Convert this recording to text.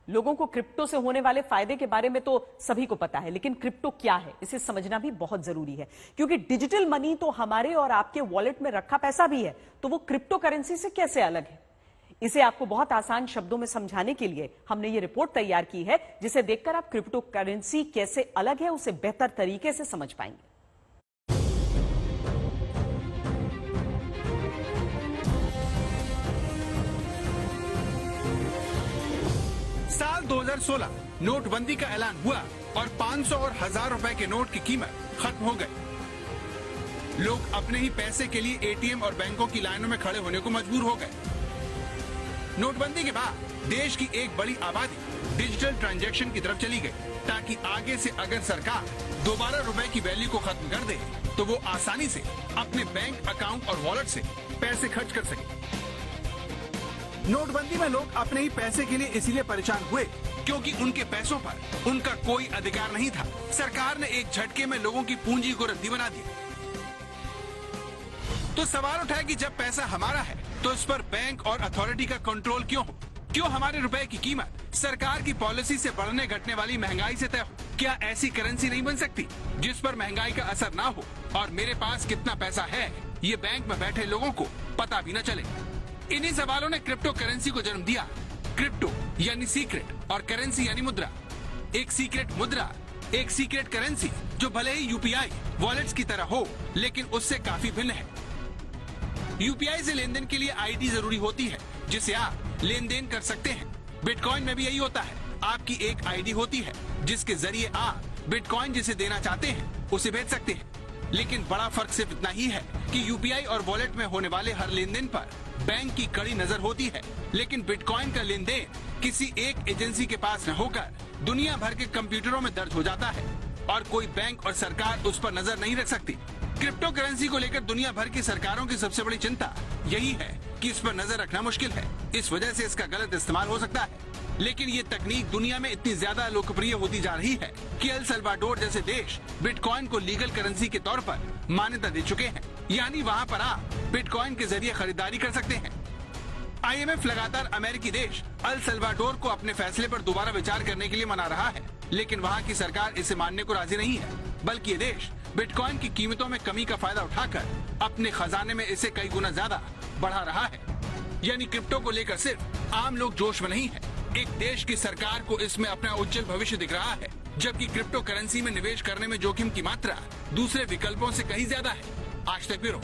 लोगों को क्रिप्टो से होने वाले फायदे के बारे में तो सभी को पता है, लेकिन क्रिप्टो क्या है इसे समझना भी बहुत जरूरी है, क्योंकि डिजिटल मनी तो हमारे और आपके वॉलेट में रखा पैसा भी है, तो वो क्रिप्टो करेंसी से कैसे अलग है। इसे आपको बहुत आसान शब्दों में समझाने के लिए हमने ये रिपोर्ट तैयार की है, जिसे देखकर आप क्रिप्टो करेंसी कैसे अलग है उसे बेहतर तरीके से समझ पाएंगे। साल 2016 नोटबंदी का ऐलान हुआ और 500 और 1000 रुपए के नोट की कीमत खत्म हो गई। लोग अपने ही पैसे के लिए एटीएम और बैंकों की लाइनों में खड़े होने को मजबूर हो गए। नोटबंदी के बाद देश की एक बड़ी आबादी डिजिटल ट्रांजैक्शन की तरफ चली गई, ताकि आगे से अगर सरकार दोबारा रुपए की वैल्यू को खत्म कर दे तो वो आसानी से अपने बैंक अकाउंट और वॉलेट से पैसे खर्च कर सके। नोटबंदी में लोग अपने ही पैसे के लिए इसीलिए परेशान हुए क्योंकि उनके पैसों पर उनका कोई अधिकार नहीं था। सरकार ने एक झटके में लोगों की पूंजी को रद्दी बना दिया। तो सवाल उठा कि जब पैसा हमारा है तो इस पर बैंक और अथॉरिटी का कंट्रोल क्यों हो? क्यों हमारे रुपए की कीमत सरकार की पॉलिसी से बढ़ने घटने वाली महंगाई से तय हो? क्या ऐसी करेंसी नहीं बन सकती जिस पर महंगाई का असर ना हो और मेरे पास कितना पैसा है ये बैंक में बैठे लोगों को पता भी न चले? इन्हीं सवालों ने क्रिप्टो करेंसी को जन्म दिया। क्रिप्टो यानी सीक्रेट और करेंसी यानी मुद्रा। एक सीक्रेट मुद्रा, एक सीक्रेट करेंसी जो भले ही यूपीआई वॉलेट्स की तरह हो, लेकिन उससे काफी भिन्न है। यूपीआई से लेन देन के लिए आईडी जरूरी होती है जिसे आप लेन देन कर सकते हैं। बिटकॉइन में भी यही होता है। आपकी एक आईडी होती है जिसके जरिए आप बिटकॉइन जिसे देना चाहते हैं उसे भेज सकते हैं। लेकिन बड़ा फर्क सिर्फ इतना ही है कि यूपीआई और वॉलेट में होने वाले हर लेन देन पर बैंक की कड़ी नजर होती है, लेकिन बिटकॉइन का लेन देन किसी एक एजेंसी के पास न होकर दुनिया भर के कंप्यूटरों में दर्ज हो जाता है और कोई बैंक और सरकार उस पर नजर नहीं रख सकती। क्रिप्टो करेंसी को लेकर दुनिया भर की सरकारों की सबसे बड़ी चिंता यही है कि इस पर नजर रखना मुश्किल है। इस वजह से इसका गलत इस्तेमाल हो सकता है। लेकिन ये तकनीक दुनिया में इतनी ज्यादा लोकप्रिय होती जा रही है कि एल सल्वाडोर जैसे देश बिटकॉइन को लीगल करेंसी के तौर पर मान्यता दे चुके हैं, यानी वहाँ पर आप बिटकॉइन के जरिए खरीदारी कर सकते हैं। आईएमएफ लगातार अमेरिकी देश एल सल्वाडोर को अपने फैसले पर दोबारा विचार करने के लिए मना रहा है, लेकिन वहाँ की सरकार इसे मानने को राजी नहीं है, बल्कि ये देश बिटकॉइन की कीमतों में कमी का फायदा उठाकर अपने खजाने में इसे कई गुना ज्यादा बढ़ा रहा है। यानी क्रिप्टो को लेकर सिर्फ आम लोग जोश में नहीं है, एक देश की सरकार को इसमें अपना उज्जवल भविष्य दिख रहा है, जबकि क्रिप्टो करेंसी में निवेश करने में जोखिम की मात्रा दूसरे विकल्पों से कहीं ज्यादा है। आज तक ब्यूरो।